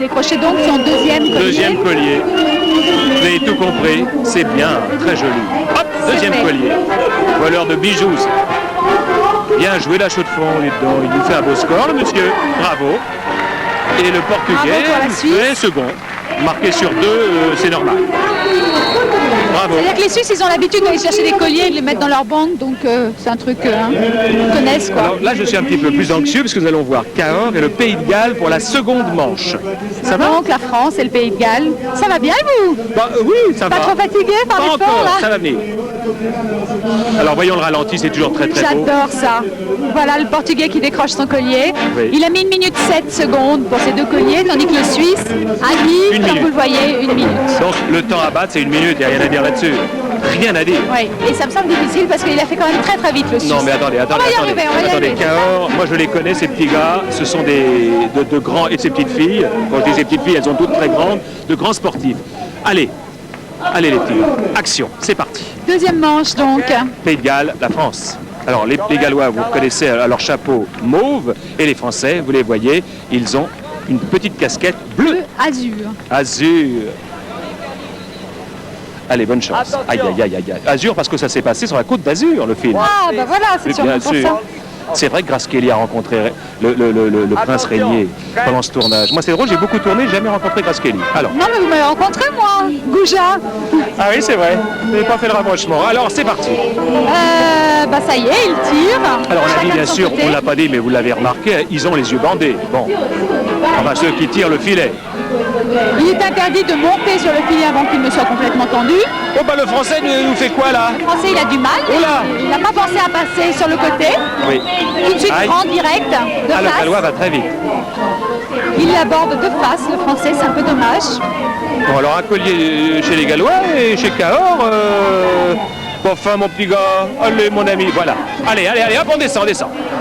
Décroché donc son deuxième collier. Deuxième collier. Vous avez tout compris, c'est bien, très joli. Hop, deuxième collier. Voleur de bijoux. Bien joué la chaux de fond, il nous fait un beau score, le monsieur. Bravo. Et le Portugais fait second. Marqué sur 2, c'est normal. Bravo. C'est-à-dire que les Suisses, ils ont l'habitude d'aller chercher des colliers et de les mettre dans leur banque, donc c'est un truc qu'ils connaissent, quoi. Alors là, je suis un petit peu plus anxieux parce que nous allons voir Cahors et le Pays de Galles pour la seconde manche. Ça va? Donc la France et le Pays de Galles. Ça va bien, vous? Bah, oui, ça va. Pas trop fatigué par Pas l'effort, encore, là? ça va venir. Alors voyons le ralenti, c'est toujours très très beau. J'adore ça. Voilà le Portugais qui décroche son collier. Oui. Il a mis 1 minute 7 secondes pour ses deux colliers, tandis que le Suisse a mis, comme vous le voyez, 1 minute. Donc le temps à battre, c'est 1 minute, il n'y a rien à dire là-dessus. Rien à dire. Oui, et ça me semble difficile parce qu'il a fait quand même très très vite le Suisse. Non mais attendez, on va y arriver. Cahors, moi je les connais ces petits gars, ce sont de grands, et ces petites filles, quand je dis ces petites filles, elles sont toutes très grandes, de grands sportifs. Allez les petits gars, action, c'est parti. Deuxième manche donc. Pays de Galles, la France. Alors les Gallois, vous connaissez leur chapeau mauve, et les Français, vous les voyez, ils ont une petite casquette bleue. Azur. Azur. Allez, bonne chance. Aïe, aïe, aïe, aïe. Azur, parce que ça s'est passé sur la côte d'Azur, le film. Ah, bah voilà, c'est sûrement pour ça. C'est vrai que Grace Kelly a rencontré le prince régnier pendant ce tournage. Moi, c'est drôle, j'ai beaucoup tourné, j'ai jamais rencontré Grace Kelly. Alors. Non, mais vous m'avez rencontré, moi, Gouja. Ah oui, c'est vrai. Vous n'avez pas fait le rapprochement. Alors, c'est parti. Bah ça y est, il tire. Alors, on a dit, Chacun bien de son sûr, côté. on ne l'a pas dit, mais vous l'avez remarqué, ils ont les yeux bandés. Bon. Enfin, ceux qui tirent le filet. Il est interdit de monter sur le filet avant qu'il ne soit complètement tendu. Oh, bah, le français nous fait quoi, là? Le français, il a du mal. Oula. Il n'a pas pensé à passer sur le côté. Oui. Tout de suite, Aïe. prend direct, de Ah, le face. Gallois va très vite. Il l'aborde de face, le français, c'est un peu dommage. Bon, alors, un collier chez les Gallois et chez Cahors. Bon, enfin, mon petit gars, allez, mon ami, voilà. Allez, hop, on descend.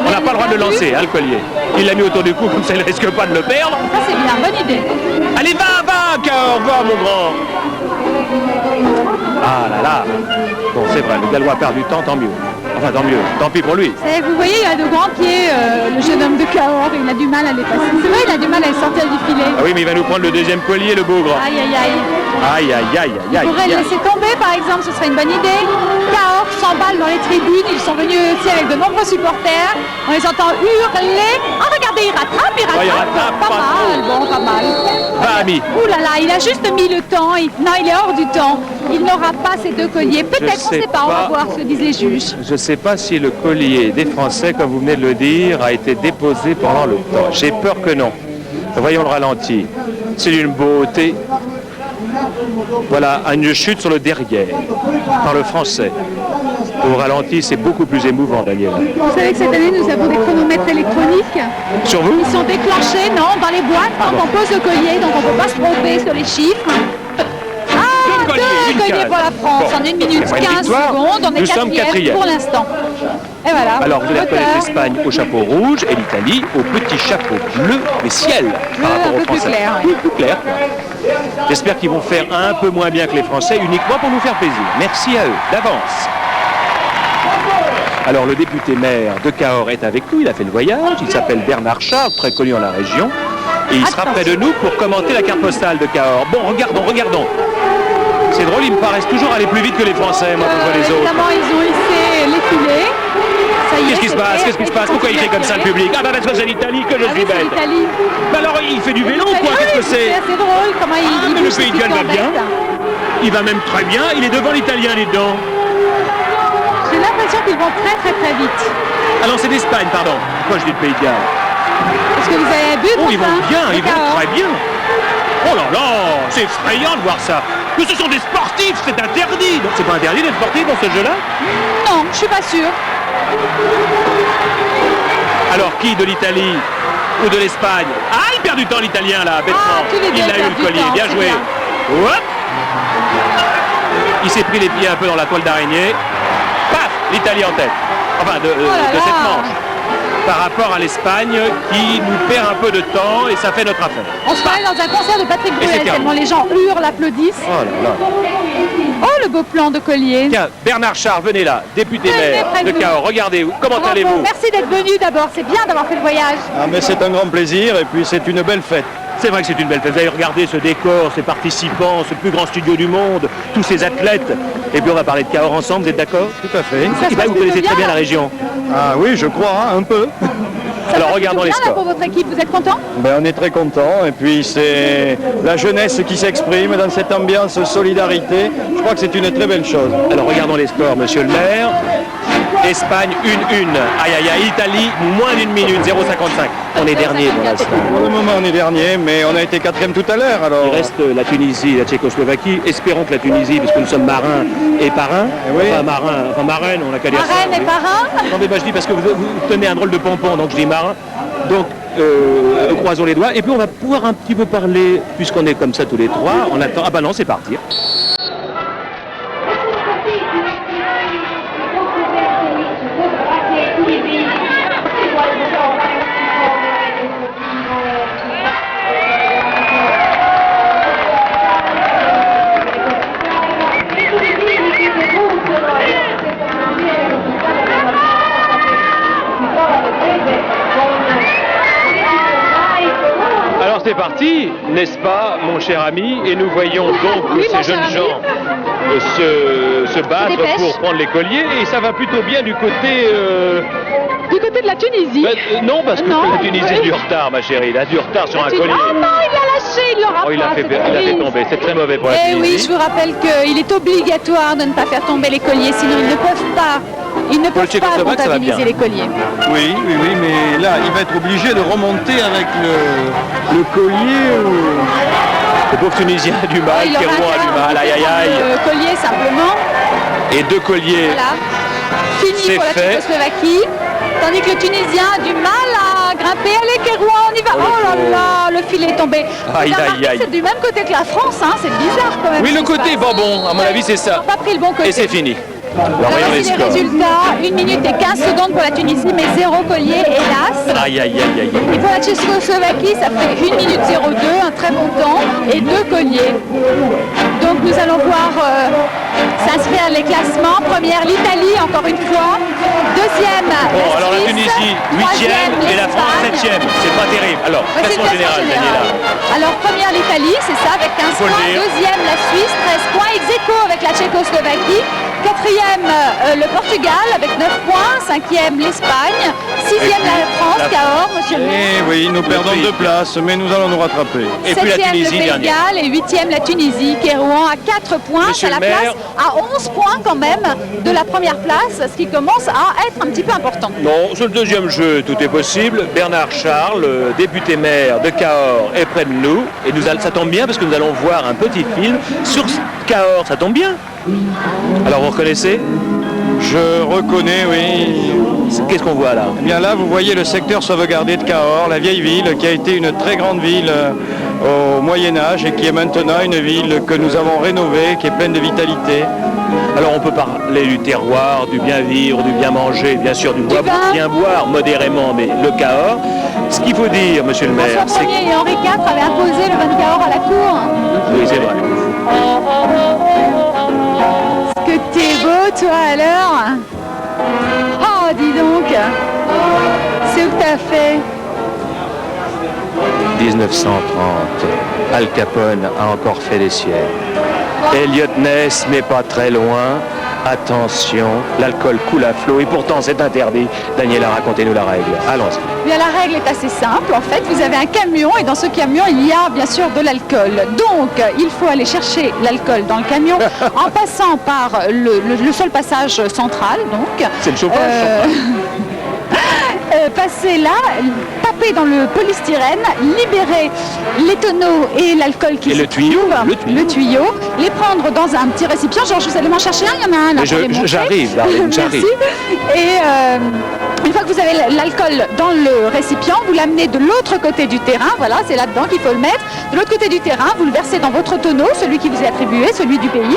On n'a pas le droit de le lancer, hein, le collier. Il l'a mis autour du cou, comme ça, il ne risque pas de le perdre. Ça, c'est bien, bonne idée. Allez, va, Cahors, va, mon grand. Ah là là. Bon, c'est vrai, le Gallois perd du temps, tant mieux. Enfin, tant mieux, tant pis pour lui. Vous voyez, il a de grands pieds, le jeune homme de Cahors, il a du mal à les passer. C'est vrai, il a du mal à les sortir du filet. Ah oui, mais il va nous prendre le deuxième collier, le beau grand. Aïe, aïe, aïe. Aïe, aïe, aïe, aïe, Il pourrait aïe. le laisser tomber, par exemple, ce serait une bonne idée. Cahors s'emballe dans les tribunes, ils sont venus aussi avec de nombreux supporters. On les entend hurler. Ah, regardez, il rattrape. il rattrape, pas pas mal, bon, pas mal. Va, ami. Ouh là là, il a juste mis le temps. Non, il est hors du temps. Il n'aura pas ces deux colliers. Peut-être, on ne sait pas, on va voir ce que disent les juges. Je ne sais pas si le collier des Français, comme vous venez de le dire, a été déposé pendant le temps. J'ai peur que non. Voyons le ralenti. C'est d'une beauté. Voilà, une chute sur le derrière, par le Français. Au ralenti, c'est beaucoup plus émouvant, Daniel. Vous savez que cette année, nous avons des chronomètres électroniques. Sur vous? Ils sont déclenchés, non, dans les boîtes, quand on pose le collier, donc on ne peut pas se tromper sur les chiffres. Ah, deux colliers pour la France en 1 minute C'est pas une 15 victoire. secondes. On est Nous sommes quatrième. pour l'instant. Et voilà. Alors, vous allez Moteur. reconnaître l'Espagne au chapeau rouge et l'Italie au petit chapeau bleu, mais ciel, par rapport un aux peu plus Français. clair, Oui, plus clair. J'espère qu'ils vont faire un peu moins bien que les Français, uniquement pour nous faire plaisir. Merci à eux, d'avance. Alors, le député maire de Cahors est avec nous, il a fait le voyage, il s'appelle Bernard Charles, très connu dans la région, et il sera près de nous pour commenter la carte postale de Cahors. Bon, regardons. C'est drôle, ils me paraissent toujours aller plus vite que les Français, moi, quand je vois les autres. Évidemment, ils ont hissé les filets. Ça y est, Qu'est-ce qui se passe? Qu'est-ce qui se passe? Pourquoi il fait comme ça, le public? Ah bah parce que c'est l'Italie que je suis c'est bête. l'Italie. Bah alors, il fait du vélo ou quoi? Qu'est-ce que c'est? C'est assez drôle comment il Ah, mais le bouge Pays de tout Galles va en bien. bête. Il va même très bien, il est devant l'Italien, les dedans. J'ai l'impression qu'ils vont très très très vite. Ah non, c'est d'Espagne, pardon. Pourquoi je dis le Pays de Galles? Est-ce que vous avez vu? Oh, ils vont bien, ils vont Cahors. très bien. Oh là là, c'est effrayant de voir ça. Mais ce sont des sportifs, c'est interdit. Donc c'est pas interdit d'être sportif dans ce jeu-là? Non, je suis pas sûre. Alors qui de l'Italie ou de l'Espagne? Ah, il perd du temps l'Italien là, bêtement. tous les deux Il a eu perdent le du collier, temps, bien c'est joué. bien. Hop. Il s'est pris les pieds un peu dans la toile d'araignée. Paf, l'Italie en tête. Enfin, de là cette là. manche. Par rapport à l'Espagne qui nous perd un peu de temps et ça fait notre affaire. On se croirait dans un concert de Patrick Et c'est Bruel, terminé. tellement les gens hurlent, applaudissent. Oh là là. Oh, le beau plan de collier. Tiens, Bernard Charles, venez là, député Venez maire près de de vous. Cahors. Regardez, comment allez-vous? Merci d'être venu d'abord, c'est bien d'avoir fait le voyage. Ah mais c'est un grand plaisir et puis c'est une belle fête. C'est vrai que c'est une belle fête. Vous allez regarder ce décor, ces participants, ce plus grand studio du monde, tous ces athlètes. Et puis on va parler de Cahors ensemble, vous êtes d'accord? Tout à fait. Vous connaissez très bien la région. Ah oui, je crois, un peu. Alors regardons les Là scores. pour votre équipe, vous êtes content? On est très content et puis c'est la jeunesse qui s'exprime dans cette ambiance solidarité. Je crois que c'est une très belle chose. Alors regardons les scores, monsieur le maire. Espagne 1-1. Aïe aïe aïe, Italie moins d'une minute, 0,55. On est dernier pour l'instant. Pour le moment on est dernier, mais on a été 4e tout à l'heure. Alors Il reste la Tunisie et la Tchécoslovaquie. Espérons que la Tunisie, puisque nous sommes marins et parrains, Oui. enfin marraine, on n'a qu'à dire ça. Marraine et oui. parrain? Attendez, je dis parce que vous tenez un drôle de pompon, donc je dis marin. Donc, croisons les doigts. Et puis on va pouvoir un petit peu parler, puisqu'on est comme ça tous les trois. On attend. Ah bah non, c'est parti. Alors c'est parti, n'est-ce pas, mon cher ami? Et nous voyons donc Oui, mon ces jeunes cher gens se battre dépêchent. pour prendre les colliers. Et ça va plutôt bien du côté... Du côté de la Tunisie. non, parce que Non. la Tunisie a du retard, ma chérie. Il a du retard sur un Oh collier. non, il l'a lâché, il l'aura Oh, il a pas. fait c'est triste. tomber. C'est très mauvais pour la Eh Tunisie. oui, je vous rappelle qu'il est obligatoire de ne pas faire tomber les colliers, sinon ils ne peuvent pas. Ils ne Pour le peuvent pas Tchécoslovaque, ça va bien. comptabiliser les colliers. oui, mais là il va être obligé de remonter avec le collier. Le pauvre Tunisien a du mal, Il aura Kérouan a du qu'à mal. Aïe aïe aïe. le collier simplement. Et 2 colliers. Voilà. Fini C'est pour la fait. Tchécoslovaquie. Tandis que le Tunisien a du mal à grimper. Allez, Kérouan, on y va. Oh, Oh là le là, le filet est tombé. Vous Aïe, avez aïe, remarqué, aïe. c'est du même côté que la France, hein. C'est bizarre quand même. Oui, ce le qui se côté passe. bonbon, à mon avis, c'est ça. Ils n'ont pas pris le bon côté. Et c'est fini. Alors voyons les Voici les scores. résultats, 1 minute et 15 secondes pour la Tunisie, mais 0 collier, hélas. Aïe aïe aïe aïe. Et pour la Tchécoslovaquie, ça fait 1 minute 02, un très bon temps, et 2 colliers. Donc nous allons voir s'inscrire les classements. Première, l'Italie, encore une fois. Deuxième, Bon, la alors la Suisse. Tunisie, 8e Troisième, et la France l'Espagne. 7e. C'est pas terrible. Alors, Ouais, c'est classement le général, classement Daniela. Alors première l'Italie, c'est ça, avec 15 Faut le points. dire. Deuxième la Suisse, 13 points. Ex aequo avec la Tchécoslovaquie. Quatrième le Portugal avec 9 points. Cinquième l'Espagne. Sixième la France, Cahors, monsieur le maire. Eh oui, nous perdons 2 places, mais nous allons nous rattraper. Et puis la Septième le Tunisie Pays de dernière. Galles et huitième la Tunisie. Kérouan à 4 points, Monsieur c'est la le maire. place à 11 points quand même de la première place, ce qui commence à être un petit peu important. Non, sur le deuxième jeu, tout est possible. Bernard Charles, député maire de Cahors, est près de nous. Et ça tombe bien parce que nous allons voir un petit film sur Cahors. Ça tombe bien. Alors vous reconnaissez? Je reconnais, oui. Qu'est-ce qu'on voit là? Eh bien là, vous voyez le secteur sauvegardé de Cahors, la vieille ville qui a été une très grande ville au Moyen-Âge et qui est maintenant une ville que nous avons rénovée, qui est pleine de vitalité. Alors on peut parler du terroir, du bien vivre, du bien manger, bien sûr du bois, vin. bien boire modérément, mais le Cahors. Ce qu'il faut dire, monsieur le maire, François c'est que... Ier et Henri IV avaient imposé le vin de Cahors à la cour. Oui, c'est vrai. Que t'es beau, toi, alors. Oh, dis donc. C'est où que t'as fait? 1930, Al Capone a encore fait des sièges. Elliot Ness n'est pas très loin. Attention, l'alcool coule à flot et pourtant c'est interdit. Daniela, racontez-nous la règle. Allons-y. Bien, la règle est assez simple. En fait, vous avez un camion et dans ce camion, il y a bien sûr de l'alcool. Donc, il faut aller chercher l'alcool dans le camion en passant par le seul passage central. Donc, C'est le chauffage. passer là, taper dans le polystyrène, libérer les tonneaux et l'alcool qui Et se le tuyau, trouve, le tuyau. les prendre dans un petit récipient. Georges, vous allez m'en chercher un, il y en a un là. Mais pour les montrer. j'arrive, Darlene, j'arrive. Merci. Et une fois que vous avez l'alcool dans le récipient, vous l'amenez de l'autre côté du terrain. Voilà, c'est là-dedans qu'il faut le mettre. De l'autre côté du terrain, vous le versez dans votre tonneau, celui qui vous est attribué, celui du pays.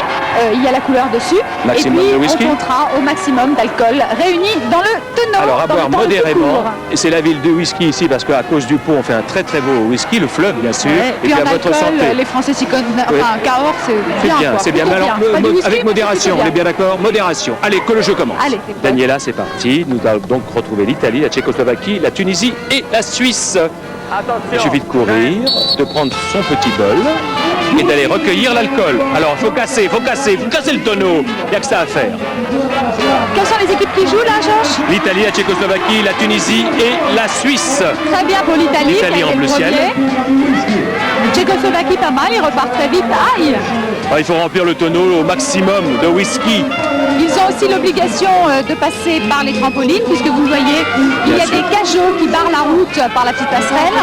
Il y a la couleur dessus. Maximum et puis, de whisky. on comptera au maximum d'alcool réuni dans le tonneau. Alors à dans boire le temps le plus modérément. court. Et c'est la ville du whisky ici parce qu'à cause du pont on fait un très très beau whisky, le fleuve bien sûr. Ouais, Et puis puis à en votre alcool, santé. les Français s'y connaissent. Oui. Enfin, Cahors, c'est C'est bien. bien, quoi. c'est bien. Plutôt Mais alors, Pas du whisky, avec mais modération, plutôt on est bien d'accord? Modération. Allez, que le jeu commence. Allez, c'est bon. Daniela, c'est parti. Nous allons donc retrouver l'Italie, la Tchécoslovaquie, la Tunisie et la Suisse. Il suffit de courir, de prendre son petit bol et d'aller recueillir l'alcool. Alors, il faut casser le tonneau. Il n'y a que ça à faire. Quelles sont les équipes qui jouent là, Georges? L'Italie, la Tchécoslovaquie, la Tunisie et la Suisse. Très bien pour l'Italie. L'Italie en bleu ciel. Tchécoslovaquie pas mal, ils repartent très vite. Aïe! Alors, il faut remplir le tonneau au maximum de whisky. Ils ont aussi l'obligation de passer par les trampolines, puisque vous voyez, il y a des cajots qui barrent la route par la petite passerelle.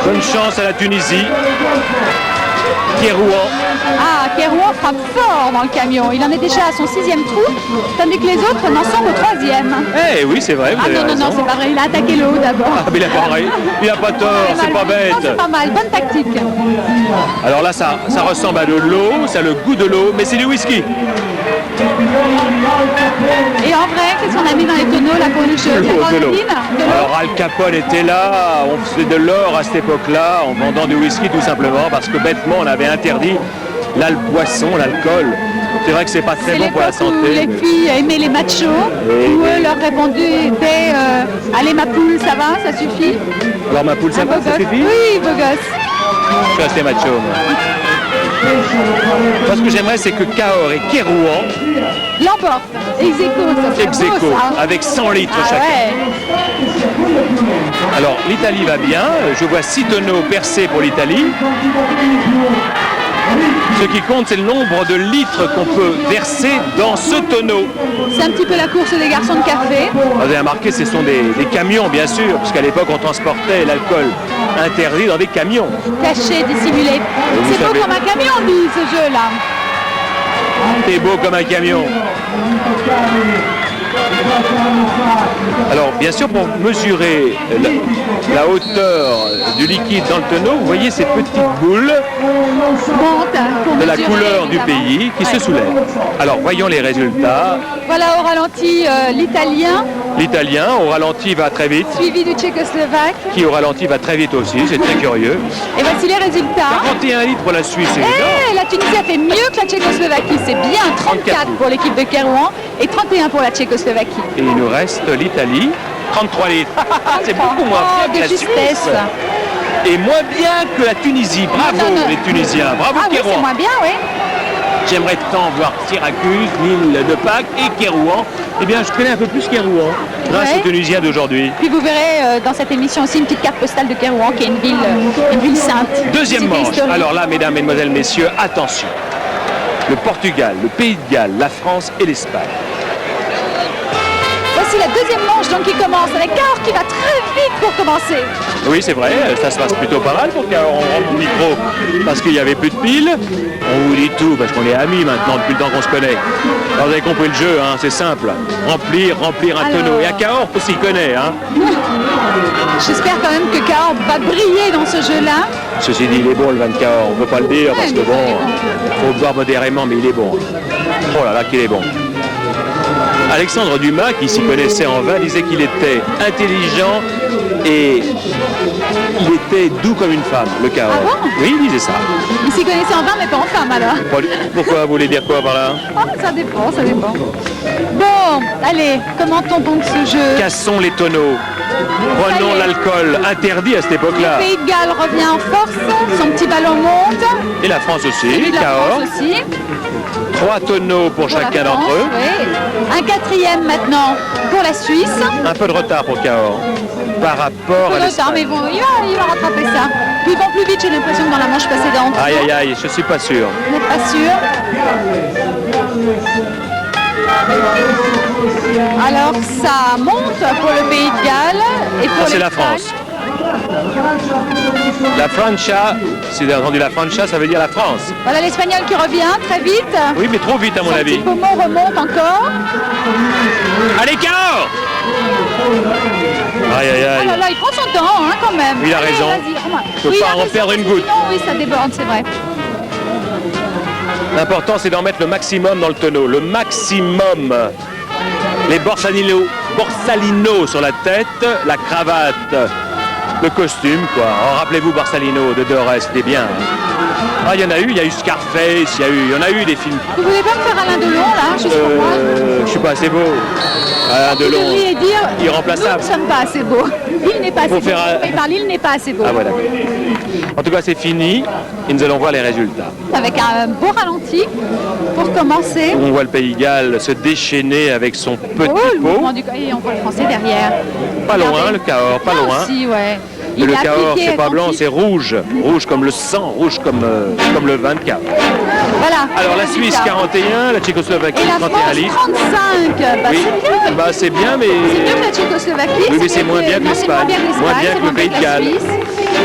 Bonne chance à la Tunisie. Kérouan. Ah, Kérouan frappe fort dans le camion. Il en est déjà à son 6e trou, tandis que les autres n'en sont au 3e. Eh oui, c'est vrai, vous avez raison. Non, c'est pas vrai. Il a attaqué l'eau d'abord. Ah, mais il a pas vrai. Il a pas tort, c'est pas bête. Non, c'est pas mal. Bonne tactique. Alors là, ça ressemble à de l'eau, ça a le goût de l'eau, mais c'est du whisky. Et en vrai, qu'est-ce qu'on a mis dans les tonneaux là pour le jeu? De l'eau. Alors Al Capone était là, on faisait de l'or à cette époque-là en vendant du whisky tout simplement parce que bêtement on avait interdit boisson, l'alcool. C'est vrai que c'est pas très bon pour la santé. Où les filles aimaient les machos, où eux leur répondaient allez ma poule, ça va, ça suffit. Alors ma poule, ça va, ça suffit? Oui, beau gosse. Je suis resté macho, moi. Moi, ce que j'aimerais, c'est que Cahors et Kérouan l'emportent. Ex aequo, avec 100 litres chacun. Ouais. Alors, l'Italie va bien. Je vois 6 tonneaux percés pour l'Italie. Ce qui compte, c'est le nombre de litres qu'on peut verser dans ce tonneau. C'est un petit peu la course des garçons de café. Vous avez remarqué, ce sont des camions, bien sûr, puisqu'à l'époque, on transportait l'alcool interdit dans des camions. Caché, dissimulé. C'est beau comme un camion, dit ce jeu-là. C'est beau comme un camion. Alors, bien sûr, pour mesurer la hauteur du liquide dans le tonneau, vous voyez ces petites boules de la couleur du pays qui se soulèvent. Alors, voyons les résultats. Voilà au ralenti l'Italien. L'Italien, au ralenti, va très vite. Suivi du Tchécoslovaque. Qui, au ralenti, va très vite aussi. C'est très curieux. Et voici les résultats. 41 litres pour la Suisse, c'est énorme. La Tunisie a fait mieux que la Tchécoslovaquie. C'est bien 34 pour l'équipe de Kérouan et 31 pour la Tchécoslovaquie. Et il nous reste l'Italie. 33 litres. C'est beaucoup moins bien que la Suisse. Et moins bien que la Tunisie. Bravo les Tunisiens. Bravo Kérouan. C'est moins bien, oui. J'aimerais tant voir Syracuse, l'île de Pâques et Kérouan. Eh bien, je connais un peu plus Kérouan grâce aux Tunisiens d'aujourd'hui. Puis vous verrez dans cette émission aussi une petite carte postale de Kérouan qui est une ville sainte. Deuxième manche. Historique. Alors là, mesdames, mesdemoiselles, messieurs, attention. Le Portugal, le Pays de Galles, la France et l'Espagne. Voici la deuxième manche donc qui commence avec Cahors qui va très vite pour commencer. Oui, c'est vrai, ça se passe plutôt pas mal pour Cahors. On rend le micro parce qu'il n'y avait plus de piles. On vous dit tout parce qu'on est amis maintenant depuis le temps qu'on se connaît. Alors, vous avez compris le jeu, hein, c'est simple. Remplir un tonneau. Et à Cahors, on s'y connaît. Hein. J'espère quand même que Cahors va briller dans ce jeu-là. Ceci dit, il est bon le vin de Cahors, on ne peut pas le dire parce que bon, il faut le boire modérément, mais il est bon. Oh là là, qu'il est bon. Alexandre Dumas, qui s'y connaissait en vin, disait qu'il était intelligent et il était doux comme une femme, le Cahors. Ah bon? Oui, il disait ça. Il s'y connaissait en vin, mais pas en femme alors. Pourquoi? Vous voulez dire quoi par là? Ça dépend, ça dépend. Bon, allez, commentons donc ce jeu. Cassons les tonneaux. Prenons l'alcool, interdit à cette époque-là. Le Pays de Galles revient en force, son petit ballon monte. Et la France aussi, Cahors. 3 tonneaux pour chacun d'entre eux. Oui. Un 4e maintenant pour la Suisse. Un peu de retard pour Cahors par rapport à l'Espagne. Mais bon, il va rattraper ça. Puis ils vont plus vite, j'ai l'impression que dans la manche précédente. Aïe aïe aïe, je suis pas sûr. Vous n'êtes pas sûr? Alors ça monte pour le Pays de Galles et pour c'est la France. La Francia, si vous avez entendu la Francia, ça veut dire la France. Voilà l'Espagnol qui revient très vite. Oui, mais trop vite à mon avis. Petit Pomo remonte encore. Allez, Cahors! Aïe aïe aïe. Ah là là, il prend son temps hein, quand même. Il a raison. Il ne faut pas en perdre une goutte. Non, oui, ça déborde, c'est vrai. L'important, c'est d'en mettre le maximum dans le tonneau. Le maximum. Les borsalino sur la tête, la cravate, le costume, quoi. Oh, rappelez-vous Borsalino de Doré, c'était bien. Hein. Ah, il y en a eu, il y a eu Scarface, il y en a eu des films. Vous voulez pas me faire Alain Delon, là, juste pour moi? Je suis pas assez beau. Alain Vous Delon, devriez dire, irremplaçable. nous ne sommes pas assez beaux. Il n'est pas assez Faut beau. faire Il parle, il n'est pas assez beau. Ah voilà. En tout cas, c'est fini et nous allons voir les résultats. Avec un beau ralenti pour commencer. On voit le Pays de Galles se déchaîner avec son petit Le pot. mouvement du... Et on voit le français derrière. Pas loin, Regardez. le Cahors, pas Là loin. aussi, ouais. Et le a Cahors, appliqué c'est pas blanc, attentif. c'est rouge. Rouge comme le sang, rouge comme le 24. Voilà. Alors la le Suisse résultat. 41, la Tchécoslovaquie Et la 31 France litres. 35. Bah, Oui, c'est bien. bah, c'est bien, mais C'est mieux que la Tchécoslovaquie. oui, mais c'est moins bien que non, c'est moins l'Espagne, bien que moins bien l'Espagne, que le Pays de la Galles. Suisse.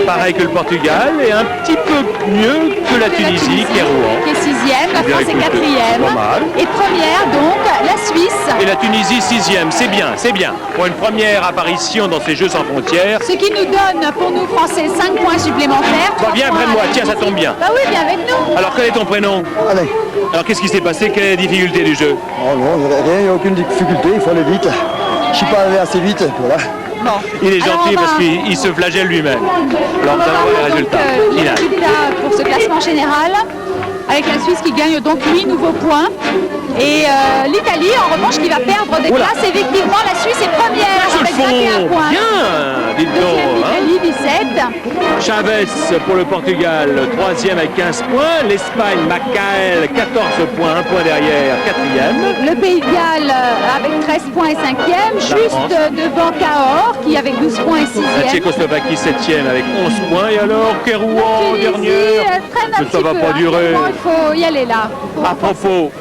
Pareil que le Portugal et un petit peu mieux que la Tunisie qui est Rouen. Qui est 6e, la Eh bien, France est écoute, 4e. pas mal. Et première, donc, la Suisse. Et la Tunisie 6e, c'est bien, c'est bien. Pour une première apparition dans ces Jeux sans frontières. Ce qui nous donne, pour nous Français, 5 points supplémentaires. Bah, viens 3 près de points moi, à la tiens, ça Tunisie. tombe bien. Bah oui, viens avec nous. Alors quel est ton prénom? Allez. Alors qu'est-ce qui s'est passé? Quelle est la difficulté du jeu? Oh non, rien, il n'y a aucune difficulté, il faut aller vite. Je suis pas allé assez vite, voilà. Bon. Il est Alors, gentil on va- parce qu'il se flagelle lui-même. Alors On nous va allons voir voir les donc résultats. les Finale. résultats pour ce classement général, avec la Suisse qui gagne donc 8 nouveaux points. Et l'Italie, en revanche, qui va perdre des Oula. places. Effectivement, la Suisse est première Sur le avec 21 fond, points. bien, dites donc. Deuxième, Hein. l'Italie, 17. Chavez pour le Portugal, 3e avec 15 points. L'Espagne, Macael, 14 points, 1 point derrière, 4e. Le Pays de Galles avec 13 points et 5e, juste France. devant Cahors qui avec 12 points et La 6e. Tchécoslovaquie 7e avec 11 points. Et alors, Kérouan, Tunisie dernière. traîne un Mais ça petit va peu, pas hein. durer. Bon, il faut y aller là. À propos,